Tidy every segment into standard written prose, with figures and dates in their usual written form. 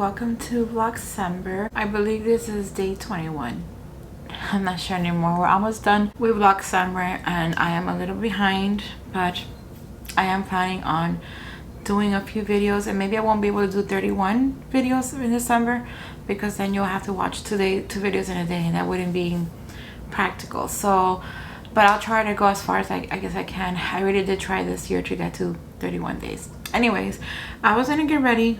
Welcome to Vlogcember. I believe this is day 21. I'm not sure anymore. We're almost done with Vlogcember and I am a little behind, but I am planning on doing a few videos, and maybe I won't be able to do 31 videos in December because then you'll have to watch two videos in a day, and that wouldn't be practical. So but I'll try to go as far as I guess I can. I really did try this year to get to 31 days. Anyways, I was gonna get ready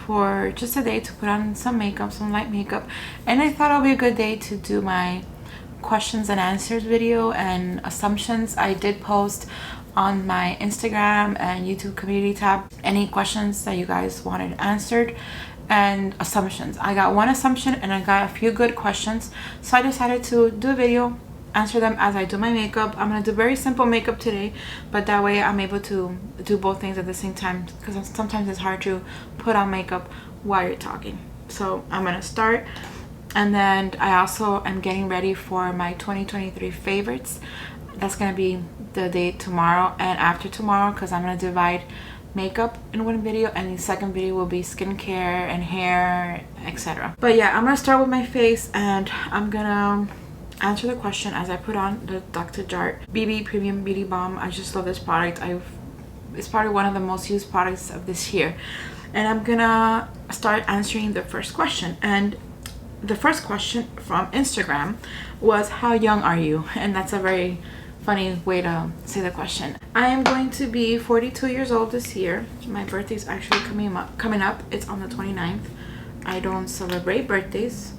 for just a day to put on some makeup, some light makeup, and I thought it would be a good day to do my questions and answers video and assumptions. I did post on my Instagram and YouTube community tab any questions that you guys wanted answered and assumptions. I got one assumption and I got a few good questions, so I decided to do a video, answer them as I do my makeup. I'm gonna do very simple makeup today, but that way I'm able to do both things at the same time, because sometimes it's hard to put on makeup while you're talking. So I'm gonna start, and then I also am getting ready for my 2023 favorites. That's gonna be the day tomorrow and after tomorrow, because I'm gonna divide makeup in one video and the second video will be skincare and hair, etc. But yeah, I'm gonna start with my face, and I'm gonna answer the question as I put on the Dr. Jart BB Premium Beauty Balm. I just love this product. It's probably one of the most used products of this year. And I'm gonna start answering the first question. And the first question from Instagram was, how young are you? And that's a very funny way to say the question. I am going to be 42 years old this year. My birthday is actually coming up. It's on the 29th. I don't celebrate birthdays,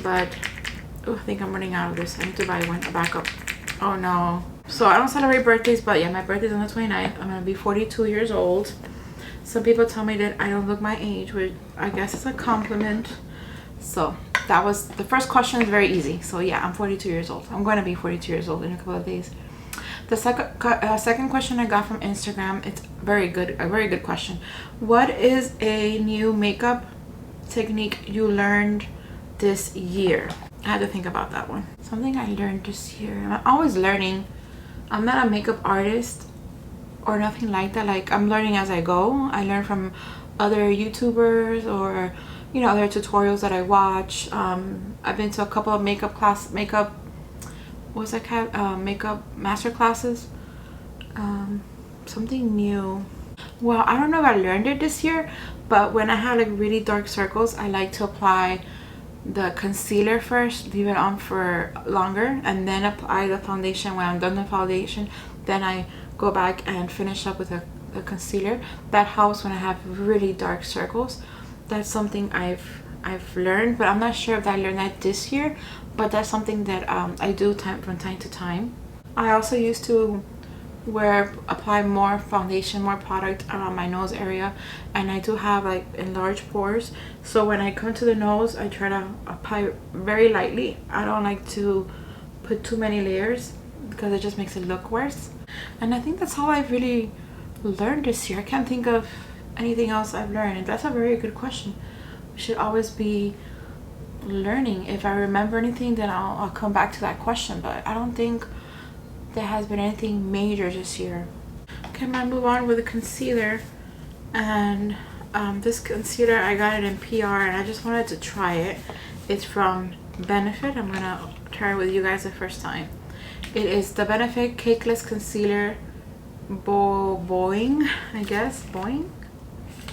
but oh, I think I'm running out of this. I need to buy one, a backup. Oh no. So I don't celebrate birthdays, but yeah, my birthday's on the 29th. I'm gonna be 42 years old. Some people tell me that I don't look my age, which I guess is a compliment. So that was the first question. Is very easy. So yeah, I'm 42 years old. I'm going to be 42 years old in a couple of days. The second question I got from Instagram, it's very good, a very good question. What is a new makeup technique you learned this year? I had to think about that one. Something I learned this year. I'm always learning. I'm not a makeup artist or nothing like that. Like, I'm learning as I go. I learn from other YouTubers or, you know, other tutorials that I watch. I've been to a couple of makeup master classes. Something new. Well, I don't know if I learned it this year, but when I have like really dark circles, I like to apply the concealer first, leave it on for longer, and then apply the foundation. When I'm done the foundation, then I go back and finish up with the concealer. That helps when I have really dark circles. That's something I've learned, but I'm not sure if I learned that this year, but that's something that I do from time to time. I also used to apply more foundation, more product around my nose area, and I do have like enlarged pores, so when I come to the nose I try to apply very lightly. I don't like to put too many layers because it just makes it look worse. And I think that's all I've really learned this year. I can't think of anything else I've learned, and that's a very good question. We should always be learning. If I remember anything, then I'll come back to that question, but I don't think there has been anything major this year. Okay, I'm gonna move on with the concealer, and this concealer I got it in PR and I just wanted to try it. It's from Benefit. I'm gonna try it with you guys the first time. It is the Benefit Cakeless Concealer Boing, I guess. Boing?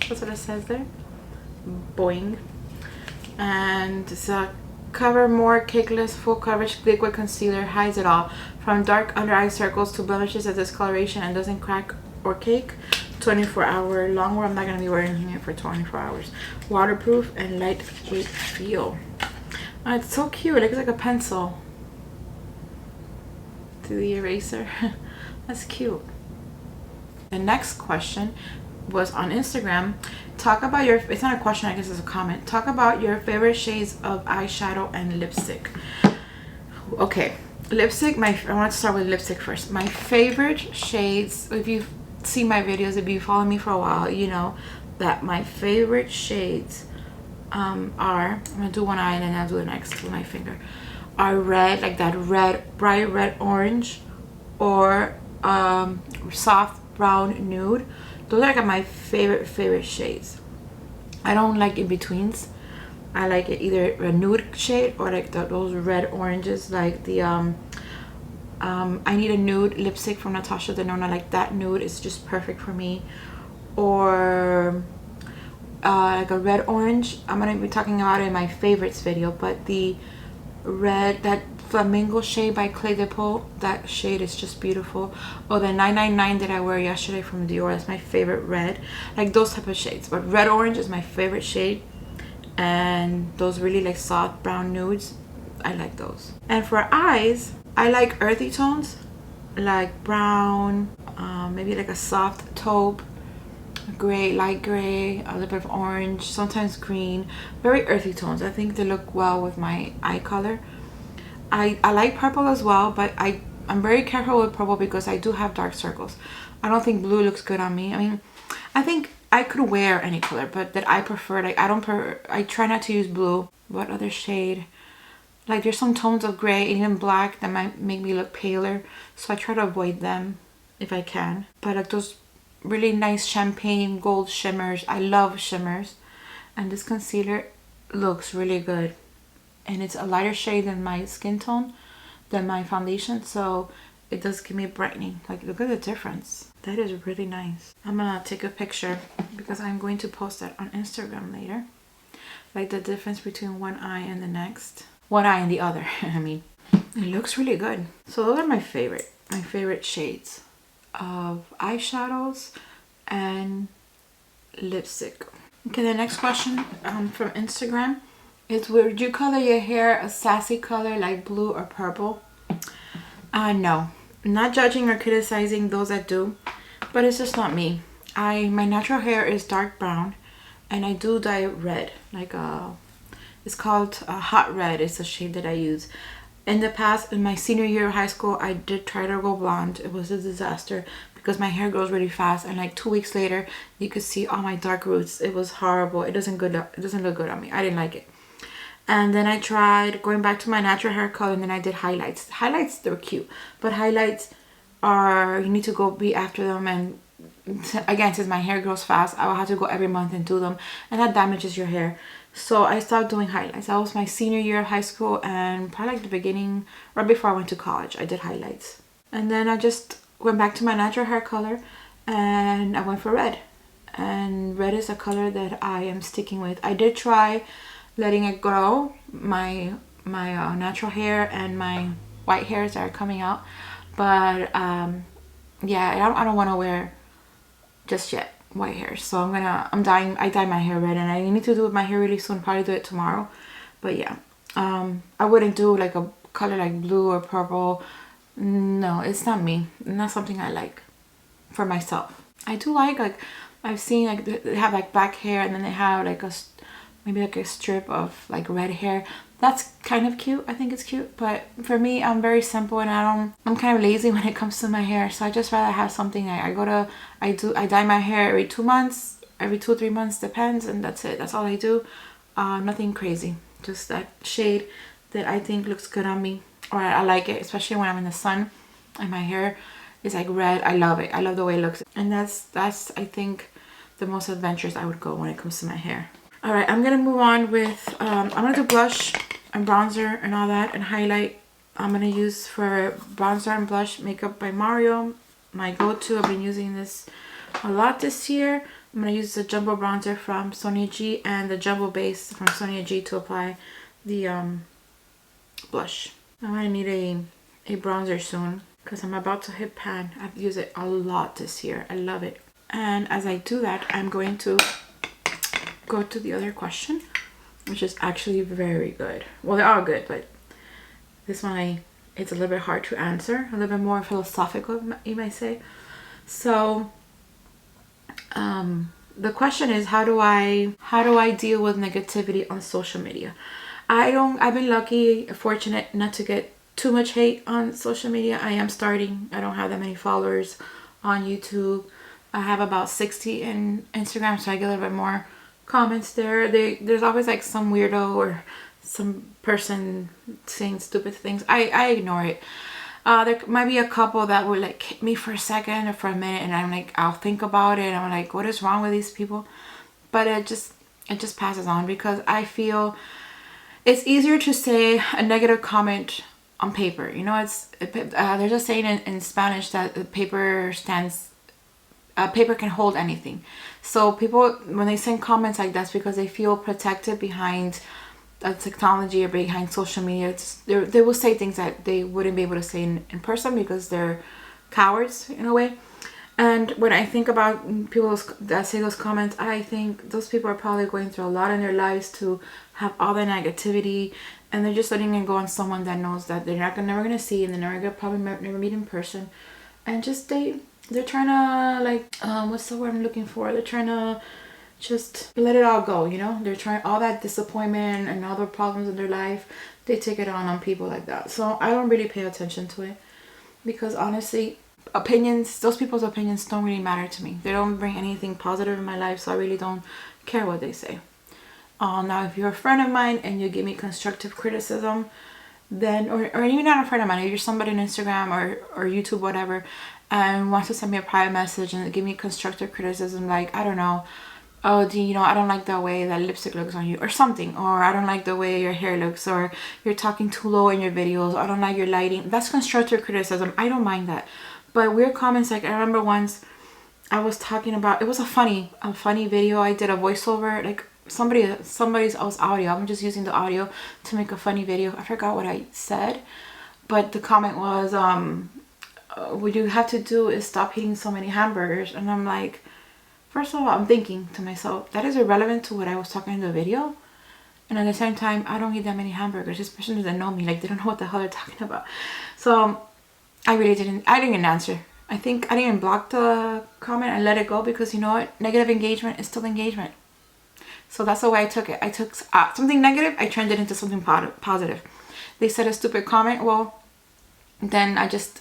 That's what it says there. Boing. And it's a Cover More Cakeless Full Coverage Liquid Concealer. Hides it all, from dark under eye circles to blemishes and discoloration, and doesn't crack or cake. 24-hour long wear. I'm not going to be wearing it for 24 hours. Waterproof and lightweight feel. It's so cute. It looks like a pencil to the eraser. That's cute. The next question was on Instagram. Talk about your, it's not a question, I guess it's a comment. Talk about your favorite shades of eyeshadow and lipstick. Okay, lipstick, I want to start with lipstick first. My favorite shades, if you've seen my videos, if you follow me for a while, you know that my favorite shades are, I'm gonna do one eye and then I'll do the next with my finger, are red, like that red, bright red orange, or soft brown nude. Those are like my favorite shades. I don't like in-betweens. I like it either a nude shade or like those red oranges, like the I Need a Nude lipstick from Natasha Denona. Like that nude is just perfect for me. Or like a red orange. I'm gonna be talking about it in my favorites video, but the red, that flamingo shade by Clé de Peau, that shade is just beautiful. Or the 999 that I wear yesterday from Dior, that's my favorite red. Like those type of shades. But red orange is my favorite shade. And those really like soft brown nudes, I like those. And for eyes, I like earthy tones, like brown, maybe like a soft taupe, gray, light gray, a little bit of orange, sometimes green. Very earthy tones. I think they look well with my eye color. I like purple as well, but I'm very careful with purple because I do have dark circles. I don't think blue looks good on me. I mean, I think I could wear any color, but that I prefer, like I try not to use blue. What other shade? Like there's some tones of gray and even black that might make me look paler, so I try to avoid them if I can. But like those really nice champagne gold shimmers, I love shimmers. And this concealer looks really good, and it's a lighter shade than my skin tone, than my foundation, so it does give me a brightening. Like look at the difference. That is really nice. I'm gonna take a picture because I'm going to post that on Instagram later. Like the difference between one eye and the next. One eye and the other, I mean. It looks really good. So those are my favorite shades of eyeshadows and lipstick. Okay, the next question from Instagram is, would you color your hair a sassy color like blue or purple? No. I'm not judging or criticizing those that do, but it's just not me. My natural hair is dark brown, and I do dye it red. Like it's called hot red. It's a shade that I use. In the past, in my senior year of high school, I did try to go blonde. It was a disaster because my hair grows really fast, and like 2 weeks later, you could see all my dark roots. It was horrible. It doesn't look good on me. I didn't like it. And then I tried going back to my natural hair color, and then I did highlights. Highlights, they're cute, but highlights are, you need to go be after them, and again, since my hair grows fast, I will have to go every month and do them, and that damages your hair. So I stopped doing highlights. That was my senior year of high school, and probably like the beginning, right before I went to college, I did highlights. And then I just went back to my natural hair color, and I went for red. And red is a color that I am sticking with. I did try letting it grow, my natural hair and my white hairs that are coming out, but yeah, I don't want to wear just yet white hair, so I dye my hair red, and I need to do my hair really soon, probably do it tomorrow. But yeah, I wouldn't do like a color like blue or purple. No, it's not me. Not something I like for myself. I do like I've seen like they have like black hair, and then they have like maybe like a strip of like red hair. That's kind of cute. I think it's cute, but for me, I'm very simple, and I'm kind of lazy when it comes to my hair, so I just rather have something. I dye my hair every 2 months, every 2-3 months, depends, and that's it. That's all I do. Nothing crazy, just that shade that I think looks good on me, or I like it, especially when I'm in the sun and my hair is like red. I love it. I love the way it looks, and that's I think the most adventurous I would go when it comes to my hair. All right, I'm gonna move on with I'm gonna do blush and bronzer and all that, and highlight. I'm gonna use for bronzer and blush Makeup by Mario, my go-to. I've been using this a lot this year. I'm gonna use the jumbo bronzer from Sonia G and the jumbo base from Sonia G to apply the blush. I'm gonna need a bronzer soon because I'm about to hit pan. I've used it a lot this year. I love it. And as I do that, I'm going to go to the other question, which is actually very good. Well, they're all good, but this one it's a little bit hard to answer, a little bit more philosophical, you might say. So the question is, how do I deal with negativity on social media? I've been lucky, fortunate not to get too much hate on social media. I am starting. I don't have that many followers on YouTube. I have about 60 in Instagram, so I get a little bit more comments there. There's always like some weirdo or some person saying stupid things. I ignore it. There might be a couple that would like hit me for a second or for a minute, and I'm like, I'll think about it, and I'm like, what is wrong with these people? But it just passes on, because I feel it's easier to say a negative comment on paper. You know, there's a saying in Spanish that paper can hold anything. So people, when they send comments like that's because they feel protected behind technology or behind social media. They will say things that they wouldn't be able to say in person because they're cowards in a way. And when I think about people that say those comments, I think those people are probably going through a lot in their lives to have all the negativity, and they're just letting it go on someone that knows that they're never gonna see, and they're never gonna probably never meet in person, and just they're trying to, like, what's the word I'm looking for? They're trying to just let it all go, you know? They're trying all that disappointment and all the problems in their life, they take it on people like that. So I don't really pay attention to it, because honestly, those people's opinions don't really matter to me. They don't bring anything positive in my life, so I really don't care what they say. Now, if you're a friend of mine and you give me constructive criticism, then, or even not a friend of mine, if you're somebody on Instagram or YouTube, whatever, and wants to send me a private message and give me constructive criticism, like, I don't know, oh, you know, I don't like the way that lipstick looks on you, or something, or I don't like the way your hair looks, or you're talking too low in your videos, or I don't like your lighting. That's constructive criticism. I don't mind that. But weird comments, like, I remember once I was talking about, it was a funny video. I did a voiceover, like somebody's else audio. I'm just using the audio to make a funny video. I forgot what I said, but the comment was, what you have to do is stop eating so many hamburgers. And I'm like, first of all, I'm thinking to myself, that is irrelevant to what I was talking in the video. And at the same time, I don't eat that many hamburgers. This person doesn't know me. Like, they don't know what the hell they're talking about. So I didn't answer. I think I didn't even block the comment. I let it go, because you know what? Negative engagement is still engagement. So that's the way I took it. I took something negative, I turned it into something positive. They said a stupid comment. Well, then I just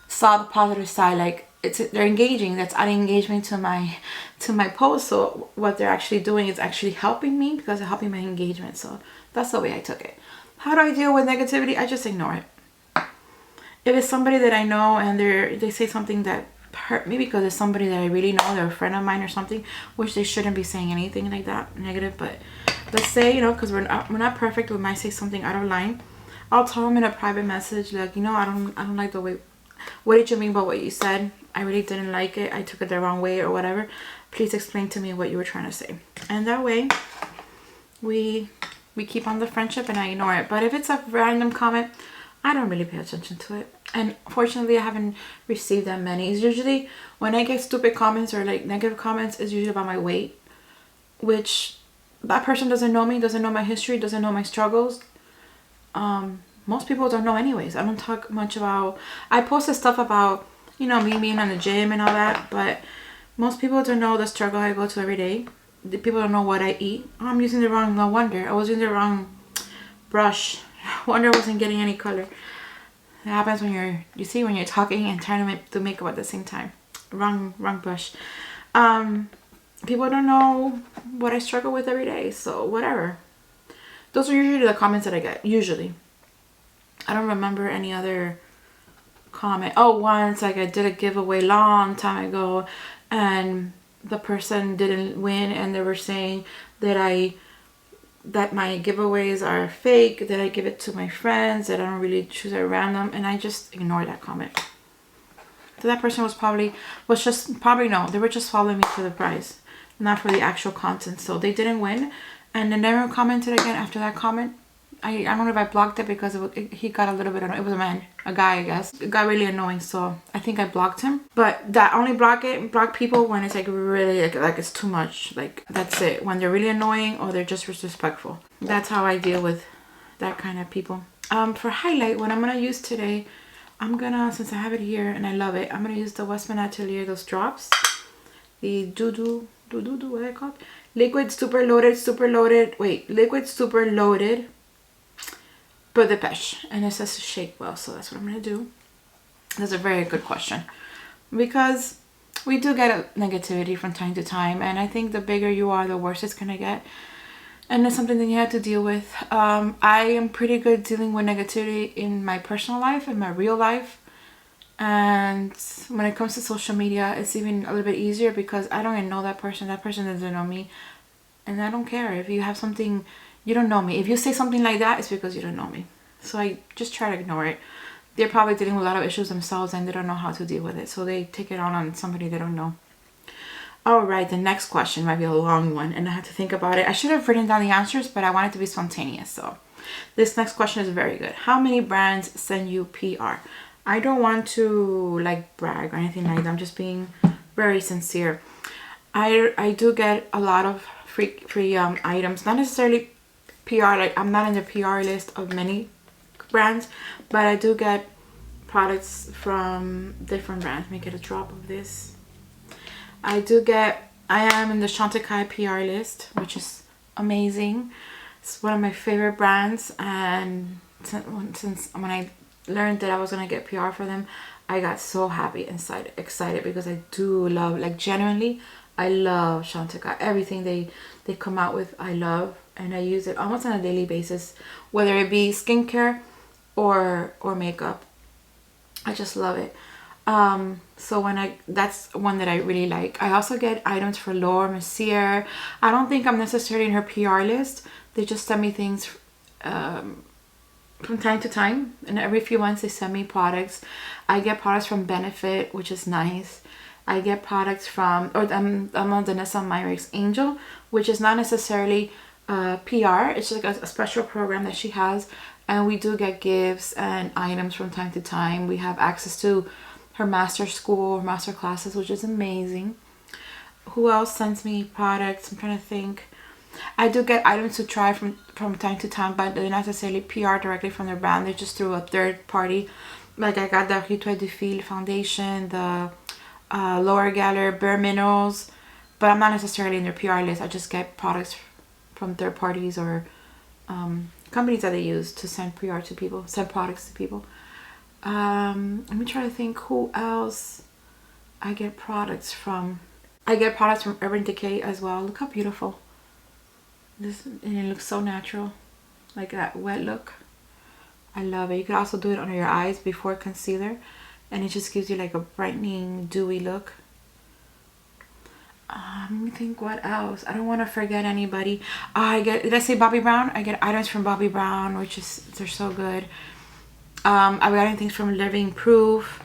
saw the positive side. Like, they're engaging. That's adding engagement to my post. So what they're actually doing is actually helping me, because they're helping my engagement. So that's the way I took it. How do I deal with negativity? I just ignore it. If it's somebody that I know and they say something that hurt me because it's somebody that I really know, they're a friend of mine or something, which they shouldn't be saying anything like that negative, but let's say, you know, because we're not perfect, we might say something out of line. I'll tell them in a private message, like, you know, I don't like the way, what did you mean by what you said? I really didn't like it. I took it the wrong way or whatever. Please explain to me what you were trying to say. And that way we keep on the friendship and I ignore it. But if it's a random comment, I don't really pay attention to it. And fortunately, I haven't received that many. It's usually, when I get stupid comments or like negative comments, it's usually about my weight, which that person doesn't know me, doesn't know my history, doesn't know my struggles. Most people don't know anyways. I don't talk much about, I posted stuff about, you know, me being in the gym and all that, but most people don't know the struggle I go to every day. The people don't know what I eat. Oh, I'm using the wrong, no wonder. I was using the wrong brush. Wonder I wasn't getting any color. It happens when you're talking and trying to do makeup at the same time. Wrong brush. People don't know what I struggle with every day, so whatever. Those are usually the comments that I get. Usually, I don't remember any other comment. Oh, once, like, I did a giveaway long time ago, and the person didn't win, and they were saying that my giveaways are fake, that I give it to my friends, that I don't really choose at random, and I just ignored that comment. So that person they were just following me for the prize, not for the actual content. So they didn't win, and they never commented again after that comment. I don't know if I blocked it because he got a little bit annoying. It was a guy, I guess. It got really annoying, so I think I blocked him. But that only block people when it's like really like it's too much. Like, that's it. When they're really annoying or they're just disrespectful. That's how I deal with that kind of people. For highlight, what I'm gonna use today, since I have it here and I love it, I'm gonna use the Westman Atelier, those drops. The Dudu, what are they called? Liquid super loaded But the Pesh, and it says to shake well, so that's what I'm gonna do. That's a very good question, because we do get negativity from time to time, and I think the bigger you are, the worse it's gonna get, and it's something that you have to deal with. I am pretty good dealing with negativity in my personal life, in my real life, and when it comes to social media, it's even a little bit easier because I don't even know that person doesn't know me. And I don't care if you have something, you don't know me. If you say something like that, it's because you don't know me. So I just try to ignore it. They're probably dealing with a lot of issues themselves and they don't know how to deal with it. So they take it on somebody they don't know. All right, the next question might be a long one and I have to think about it. I should have written down the answers, but I want it to be spontaneous. So this next question is very good. How many brands send you PR? I don't want to like brag or anything like that. I'm just being very sincere. I do get a lot of free items, not necessarily PR, like I'm not in the PR list of many brands, but I do get products from different brands. Let me get a drop of this. I am in the Chantecaille PR list, which is amazing. It's one of my favorite brands, and since when I learned that I was gonna get PR for them, I got so happy and excited because I do love, like genuinely, I love Chantecaille. Everything they come out with, I love, and I use it almost on a daily basis, whether it be skincare or makeup. I just love it. So that's one that I really like. I also get items for Laura Mercier. I don't think I'm necessarily in her PR list. They just send me things from time to time, and every few months they send me products. I get products from Benefit, which is nice. I get products from, I'm on Danessa Myricks Angel, which is not necessarily PR. It's like a special program that she has, and we do get gifts and items from time to time. We have access to her master classes, which is amazing. Who else sends me products? I'm trying to think. I do get items to try from time to time, but they're not necessarily PR directly from their brand. They're just through a third party. Like I got the Rakuten de Fil foundation, the Laura Geller Bare Minerals, but I'm not necessarily in their PR list. I just get products from third parties or companies that they use to send PR to people, send products to people. Let me try to think who else I get products from. I get products from Urban Decay as well. Look how beautiful. This, and it looks so natural, like that wet look. I love it. You could also do it under your eyes before concealer, and it just gives you like a brightening, dewy look. Let me think what else. I don't want to forget anybody. Did I say Bobbi Brown? I get items from Bobbi Brown, which is, they're so good. I've gotten things from Living Proof.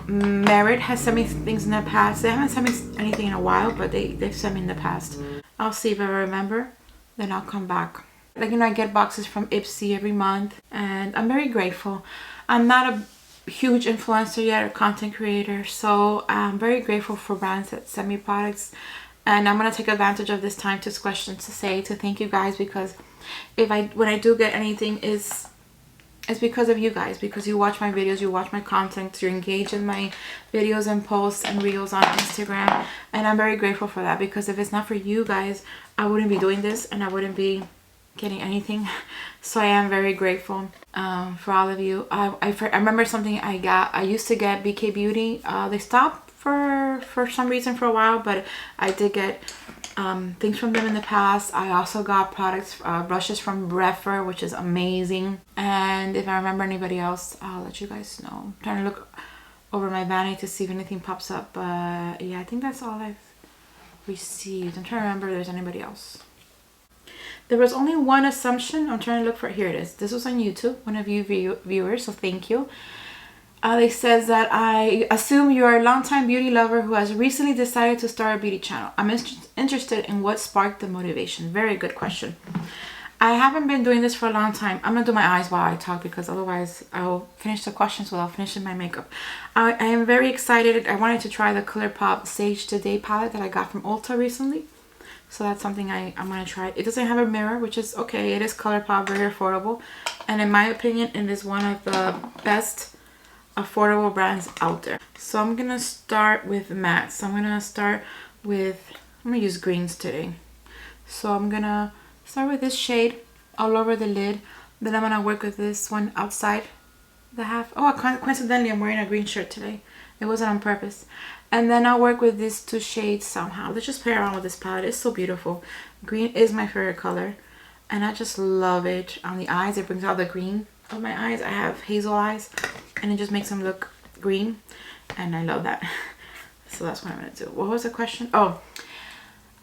Merit has sent me things in the past. They haven't sent me anything in a while, but they've sent me in the past. I'll see if I remember, then I'll come back. Like, you know, I get boxes from Ipsy every month, and I'm very grateful. I'm not a huge influencer yet or content creator, so I'm very grateful for brands that send me products. And I'm gonna take advantage of this time to thank you guys, because when I do get anything, it's because of you guys, because you watch my videos, you watch my content, you're engaged in my videos and posts and reels on Instagram, and I'm very grateful for that, because if it's not for you guys, I wouldn't be doing this and I wouldn't be getting anything. So I am very grateful for all of you. I remember something I used to get BK Beauty. They stopped for some reason for a while, but I did get things from them in the past. I also got products, brushes from Breffer, which is amazing. And if I remember anybody else, I'll let you guys know. I'm trying to look over my vanity to see if anything pops up, but yeah, I think that's all I've received. I'm trying to remember if there's anybody else. There was only one assumption. I'm trying to look for it. Here it is. This was on YouTube, one of you viewers, so thank you. They says that I assume you're a longtime beauty lover who has recently decided to start a beauty channel. I'm interested in what sparked the motivation. Very good question. I haven't been doing this for a long time. I'm gonna do my eyes while I talk, because otherwise I'll finish the questions without finishing my makeup. I am very excited. I wanted to try the Colourpop Sage Today palette that I got from Ulta recently. So that's something I'm gonna try. It doesn't have a mirror, which is okay. It is Colourpop, very affordable. And in my opinion, it is one of the best affordable brands out there. So I'm gonna start with mattes. So I'm gonna use greens today. So I'm gonna start with this shade all over the lid. Then I'm gonna work with this one outside the half. Oh, coincidentally, I'm wearing a green shirt today. It wasn't on purpose. And then I'll work with these two shades somehow. Let's just play around with this palette. It's so beautiful. Green is my favorite color, and I just love it on the eyes. It brings out the green of my eyes. I have hazel eyes, and it just makes them look green, and I love that. So that's what I'm gonna do. What was the question? Oh,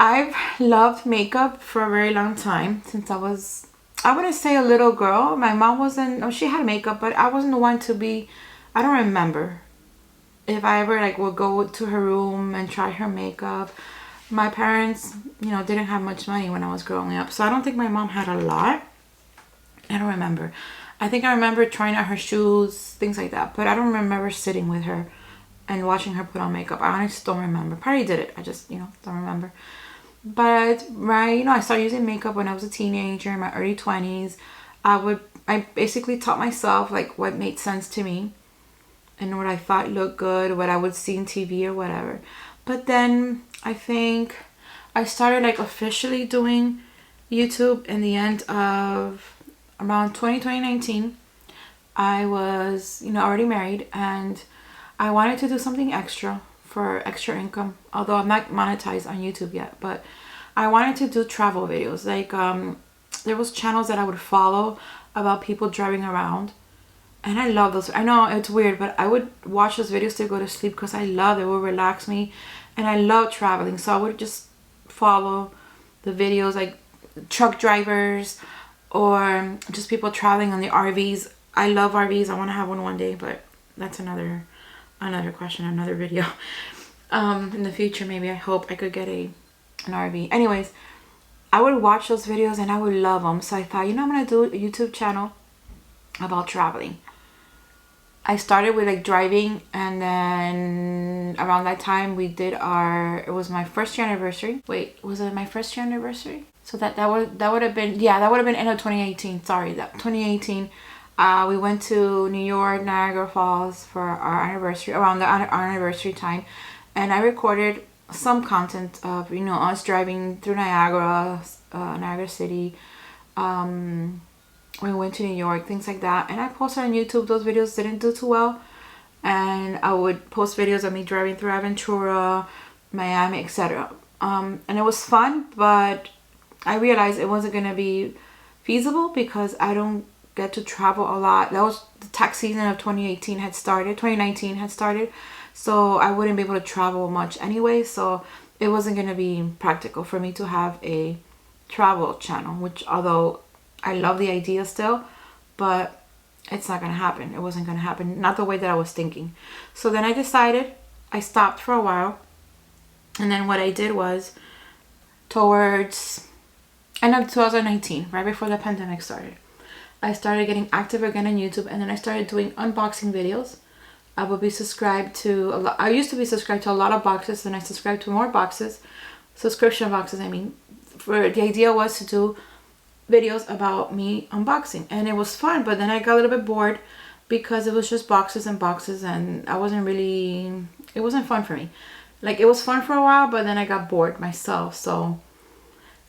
I've loved makeup for a very long time, since I was, I wouldn't say a little girl. My mom wasn't, oh, she had makeup, but I wasn't the one to be, I don't remember if I ever like would go to her room and try her makeup. My parents, you know, didn't have much money when I was growing up, so I don't think my mom had a lot. I don't remember. I think I remember trying out her shoes, things like that, but I don't remember sitting with her and watching her put on makeup. I honestly don't remember. Probably did it, I just, you know, don't remember. But right, you know, I started using makeup when I was a teenager, in my early 20s. I basically taught myself like what made sense to me and what I thought looked good, what I would see in TV or whatever. But then I think I started like officially doing YouTube in the end of around 2019. I was, you know, already married, and I wanted to do something extra for extra income, although I'm not monetized on YouTube yet. But I wanted to do travel videos. Like there was channels that I would follow about people driving around, and I love those. I know it's weird, but I would watch those videos to go to sleep because I love it. It would relax me, and I love traveling, so I would just follow the videos, like truck drivers or just people traveling on the RVs. I love RVs. I want to have one day, but that's another question, another video. In the future, maybe I hope I could get an RV. Anyways, I would watch those videos and I would love them. So I thought, you know, I'm gonna do a YouTube channel about traveling. I started with like driving, and then around that time we did it was my first year anniversary. Wait, was it my first year anniversary? So that would have been, yeah, that would have been end of 2018. Sorry, that 2018. We went to New York, Niagara Falls for our anniversary, around our anniversary time, and I recorded some content of, you know, us driving through Niagara City. We went to New York, things like that, and I posted on YouTube. Those videos didn't do too well, and I would post videos of me driving through Aventura, Miami, etc. And it was fun, but I realized it wasn't gonna be feasible because I don't get to travel a lot. That was the tax season of 2019 had started, so I wouldn't be able to travel much anyway, so it wasn't going to be practical for me to have a travel channel, which, although I love the idea still, but it's not going to happen. It wasn't going to happen, not the way that I was thinking. So then I decided, I stopped for a while, and then what I did was, towards end of 2019, right before the pandemic started, I started getting active again on YouTube, and then I started doing unboxing videos. I would be subscribed to I used to be subscribed to a lot of boxes, and I subscribed to more boxes, subscription boxes. I mean, the idea was to do videos about me unboxing, and it was fun. But then I got a little bit bored because it was just boxes and boxes, and I wasn't really. It wasn't fun for me. Like, it was fun for a while, but then I got bored myself. So,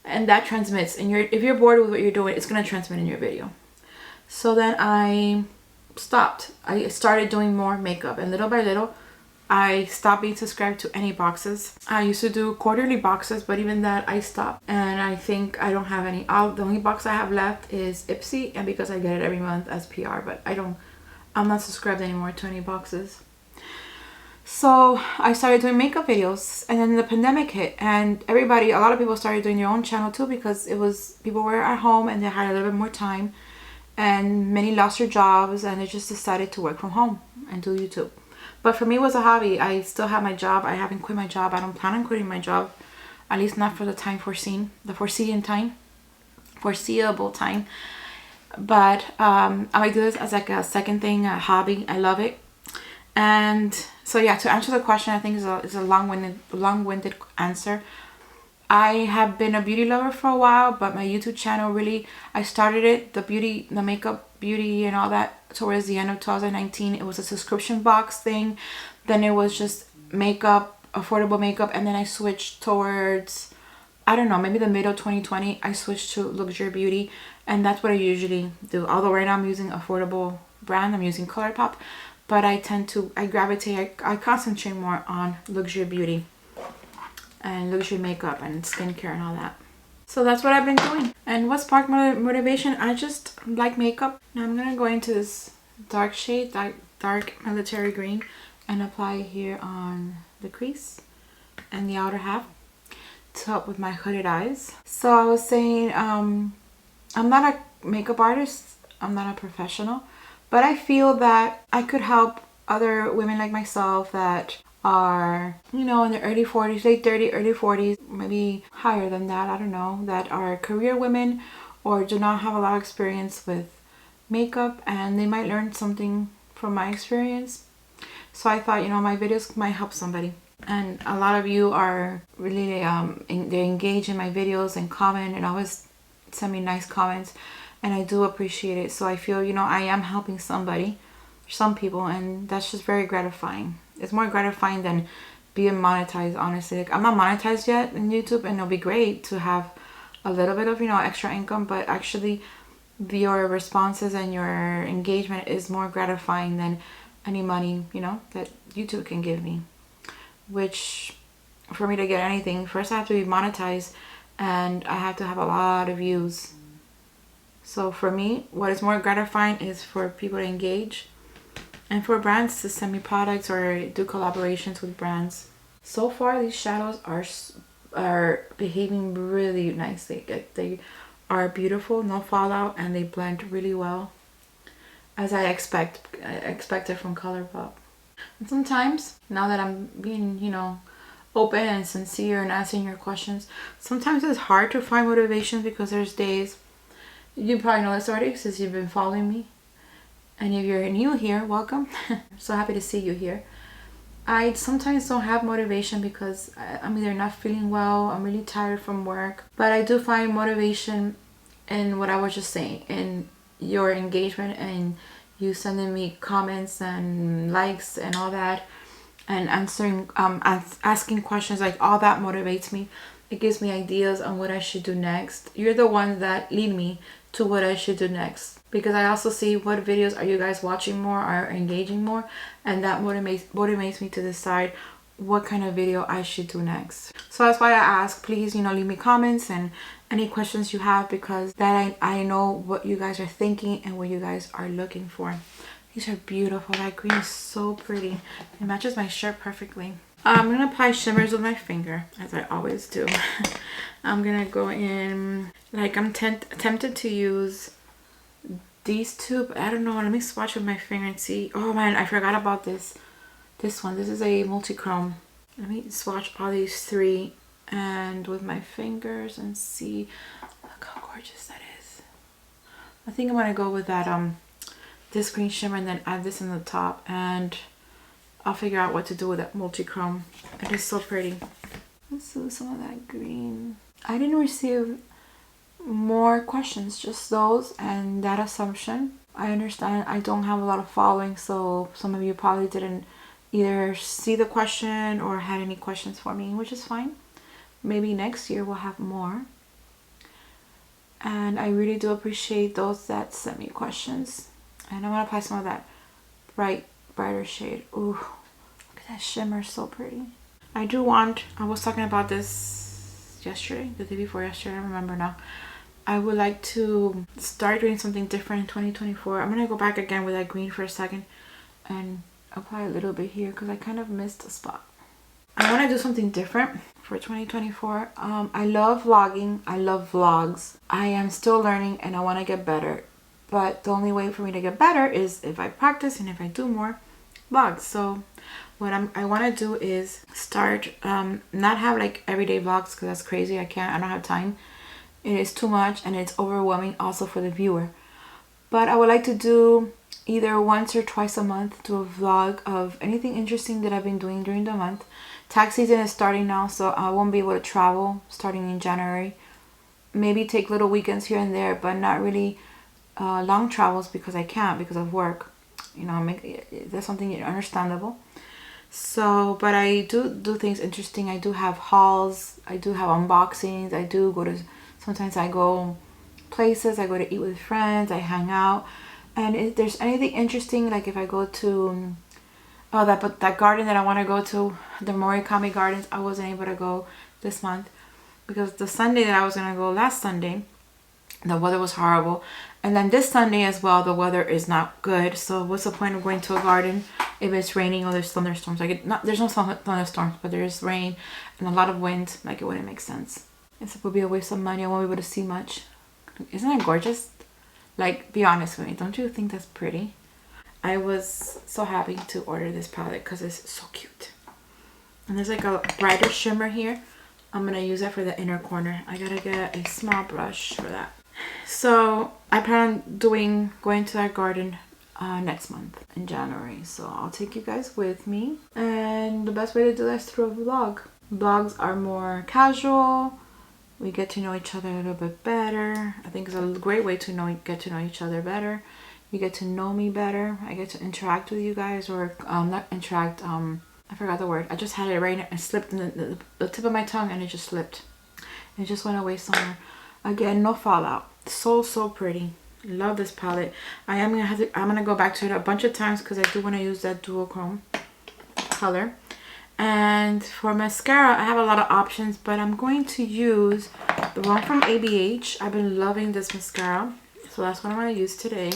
and that transmits. And if you're bored with what you're doing, it's gonna transmit in your video. So then I stopped. I started doing more makeup, and little by little I stopped being subscribed to any boxes. I used to do quarterly boxes, but even that I stopped, and I think I don't have any. The only box I have left is Ipsy, and because I get it every month as PR, but I'm not subscribed anymore to any boxes. So I started doing makeup videos, and then the pandemic hit, and a lot of people started doing their own channel too, because people were at home and they had a little bit more time. And many lost their jobs, and they just decided to work from home and do YouTube. But for me, it was a hobby. I still have my job. I haven't quit my job. I don't plan on quitting my job, at least not for the time foreseen, foreseeable time. But I do this as like a second thing, a hobby. I love it. And so yeah, to answer the question, I think is a long-winded answer. I have been a beauty lover for a while, but my YouTube channel really, I started it, the makeup, beauty and all that, towards the end of 2019. It was a subscription box thing. Then it was just makeup, affordable makeup. And then I switched towards, I don't know, maybe the middle of 2020, I switched to luxury beauty. And that's what I usually do. Although right now I'm using affordable brand, I'm using Colourpop. But I concentrate more on luxury beauty and luxury makeup and skincare and all that. So that's what I've been doing. And what sparked my motivation? I just like makeup. Now I'm gonna go into this dark shade, dark military green, and apply it here on the crease and the outer half. to help with my hooded eyes. So I was saying, I'm not a makeup artist, I'm not a professional, but I feel that I could help other women like myself that are, you know, in their early 40s, late 30s, early 40s, maybe higher than that, I don't know, that are career women or do not have a lot of experience with makeup, and they might learn something from my experience. So I thought, you know, my videos might help somebody. And a lot of you are really, they engage in my videos and comment and always send me nice comments, and I do appreciate it. So I feel, you know, I am helping somebody, some people, and that's just very gratifying. It's more gratifying than being monetized, honestly. Like, I'm not monetized yet in YouTube, and it'll be great to have a little bit of, you know, extra income, but actually your responses and your engagement is more gratifying than any money, you know, that YouTube can give me. Which, for me to get anything, first I have to be monetized and I have to have a lot of views. So for me, what is more gratifying is for people to engage and for brands to send me products or do collaborations with brands. So far, these shadows are behaving really nicely. They are beautiful, no fallout, and they blend really well, as I expected from Colourpop. And sometimes, now that I'm being, you know, open and sincere and answering your questions, sometimes it's hard to find motivation because there's days, you probably know this already since you've been following me. And if you're new here, welcome. So happy to see you here. I sometimes don't have motivation because I'm either not feeling well, I'm really tired from work. But I do find motivation in what I was just saying, in your engagement and you sending me comments and likes and all that, and answering, asking questions, like all that motivates me. It gives me ideas on what I should do next. You're the ones that lead me to what I should do next, because I also see what videos are you guys watching more, are engaging more, and that motivates me to decide what kind of video I should do next. So that's why I ask, please, you know, leave me comments and any questions you have, because that I know what you guys are thinking and what you guys are looking for. These are beautiful. That green is so pretty. It matches my shirt perfectly. I'm going to apply shimmers with my finger, as I always do. I'm going to go in, like, I'm tempted to use these two, but I don't know. Let me swatch with my finger and see. Oh man, I forgot about this. This one. This is a multi-chrome. Let me swatch all these three and with my fingers and see. Look how gorgeous that is. I think I'm going to go with that this green shimmer and then add this in the top, and I'll figure out what to do with that multi-chrome. It is so pretty. Let's do some of that green. I didn't receive more questions, just those and that assumption. I understand I don't have a lot of following, so some of you probably didn't either see the question or had any questions for me, which is fine. Maybe next year we'll have more. And I really do appreciate those that sent me questions. And I'm gonna apply some of that brighter shade. Ooh, look at that shimmer, so pretty. I was talking about this yesterday, the day before yesterday, I don't remember now. I would like to start doing something different in 2024. I'm gonna go back again with that green for a second and apply a little bit here because I kind of missed a spot. I want to do something different for 2024. I love vlogging. I love vlogs. I am still learning and I want to get better. But the only way for me to get better is if I practice and if I do more vlogs. So what I want to do is start, not have like everyday vlogs, because that's crazy. I don't have time. It is too much and it's overwhelming also for the viewer. But I would like to do either once or twice a month, do a vlog of anything interesting that I've been doing during the month. Tax season is starting now, so I won't be able to travel starting in January. Maybe take little weekends here and there, but not really long travels because I can't because of work. You know, that's something understandable. So, but I do things interesting. I do have hauls. I do have unboxings. I do go to, sometimes I go places. I go to eat with friends. I hang out. And if there's anything interesting, like if I go to, that garden that I want to go to, the Morikami Gardens, I wasn't able to go this month because the Sunday that I was going to go last Sunday, the weather was horrible. And then this Sunday as well, the weather is not good. So what's the point of going to a garden if it's raining or there's thunderstorms. Like there's no thunderstorms, but there's rain and a lot of wind. Like it wouldn't make sense. It would be a waste of money. I won't be able to see much. Isn't that gorgeous? Like, be honest with me. Don't you think that's pretty? I was so happy to order this palette because it's so cute. And there's like a brighter shimmer here. I'm going to use that for the inner corner. I gotta get a small brush for that. So I plan on going to that garden next month in January. So I'll take you guys with me. And the best way to do that is through a vlog. Vlogs are more casual. We get to know each other a little bit better. I think it's a great way to get to know each other better. You get to know me better. I get to interact with you guys, or not interact. I forgot the word. I just had it right now. It slipped in the tip of my tongue, and it just slipped. It just went away somewhere. Again, no fallout. So pretty. Love this palette. I'm gonna go back to it a bunch of times because I do want to use that duochrome color. And for mascara, I have a lot of options, but I'm going to use the one from ABH. I've been loving this mascara, so that's what I'm going to use today.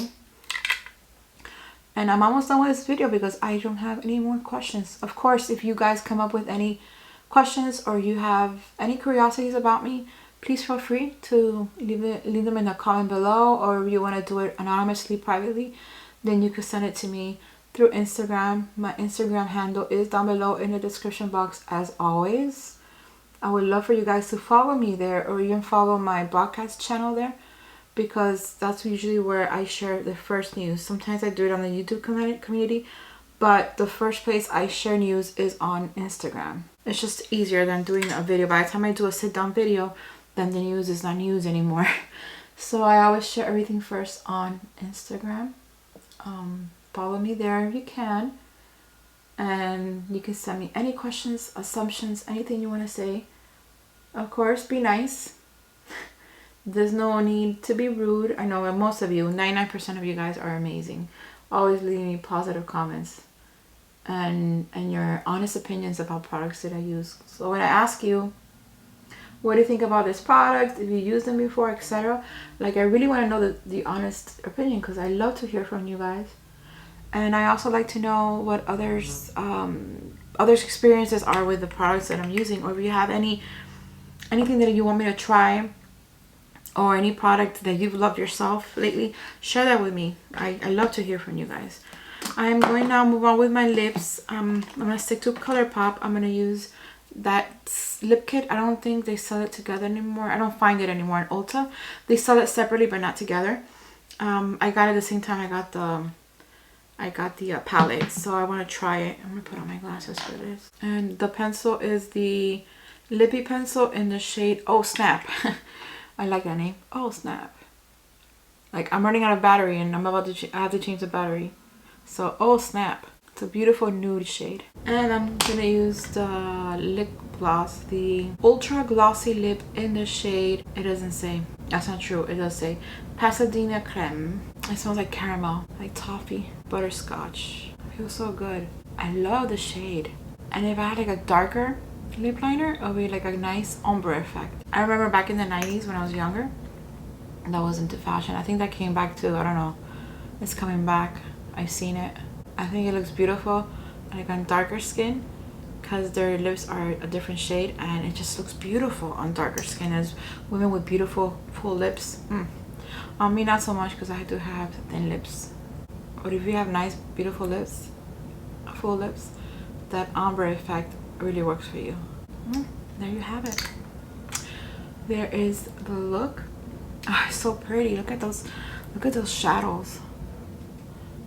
And I'm almost done with this video because I don't have any more questions. Of course, if you guys come up with any questions or you have any curiosities about me, please feel free to leave them in the comment below, or if you want to do it anonymously, privately, then you can send it to me through Instagram. My Instagram handle is down below in the description box as always. I would love for you guys to follow me there, or even follow my broadcast channel there, because that's usually where I share the first news. Sometimes I do it on the YouTube community, but the first place I share news is on Instagram. It's just easier than doing a video. By the time I do a sit down video, then the news is not news anymore. So I always share everything first on Instagram. Follow me there if you can, and you can send me any questions, assumptions, anything you want to say. Of course, be nice. There's no need to be rude. I know most of you, 99% of you guys are amazing. Always leave me positive comments and your honest opinions about products that I use. So when I ask you, what do you think about this product, if you used them before, etc., like I really want to know the honest opinion, because I love to hear from you guys. And I also like to know what others experiences are with the products that I'm using, or if you have anything that you want me to try, or any product that you've loved yourself lately, share that with me. I love to hear from you guys. I'm going now move on with my lips. I'm gonna stick to Colourpop. I'm gonna use that lip kit. I don't think they sell it together anymore. I don't find it anymore in Ulta. They sell it separately but not together. I got it at the same time I got the palette, so I want to try it. I'm gonna put on my glasses for this. And the pencil is the Lippy pencil in the shade Oh Snap. I like that name. Oh Snap. Like I'm running out of battery and I'm about to I have to change the battery. So Oh Snap. It's a beautiful nude shade. And I'm gonna use the lip gloss, the Ultra Glossy Lip in the shade. It doesn't say. That's not true. It does say Pasadena Creme. It smells like caramel, like toffee, butterscotch. It feels so good. I love the shade. And if I had like a darker lip liner, it would be like a nice ombre effect. I remember back in the 90s when I was younger, that was into fashion. I think that came back too. I don't know. It's coming back. I've seen it. I think it looks beautiful like on darker skin, because their lips are a different shade and it just looks beautiful on darker skin as women with beautiful full lips. On me not so much, because I do have thin lips, but if you have nice beautiful lips, full lips, that ombre effect really works for you. There you have it. There is the look. Oh, it's so pretty. Look at those shadows.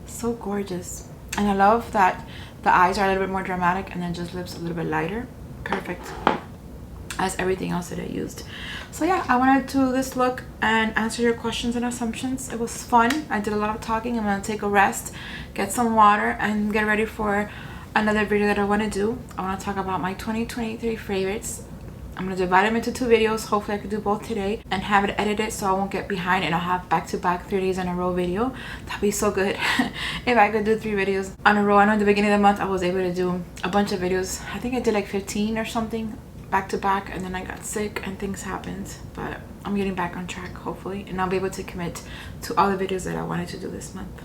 So gorgeous. And I love that the eyes are a little bit more dramatic and then just lips a little bit lighter. Perfect. As everything else that I used. So yeah, I wanted to do this look and answer your questions and assumptions. It was fun. I did a lot of talking. I'm gonna take a rest, get some water, and get ready for another video that I want to do. I want to talk about my 2023 favorites. I'm going to divide them into 2 videos. Hopefully I could do both today and have it edited so I won't get behind and I'll have back-to-back 3 days in a row video. That'd be so good. If I could do 3 videos on a row. I know at the beginning of the month I was able to do a bunch of videos. I think I did like 15 or something back-to-back, and then I got sick and things happened. But I'm getting back on track hopefully, and I'll be able to commit to all the videos that I wanted to do this month.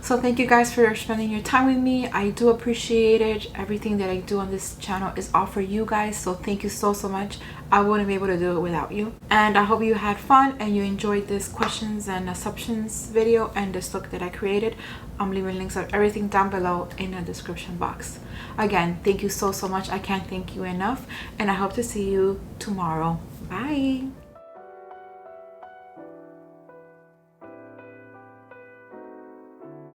So thank you guys for spending your time with me. I do appreciate it. Everything that I do on this channel is all for you guys, so thank you so much. I wouldn't be able to do it without you. And I hope you had fun and you enjoyed this questions and assumptions video and this look that I created. I'm leaving links of everything down below in the description box. Again, thank you so much. I can't thank you enough, and I hope to see you tomorrow. Bye.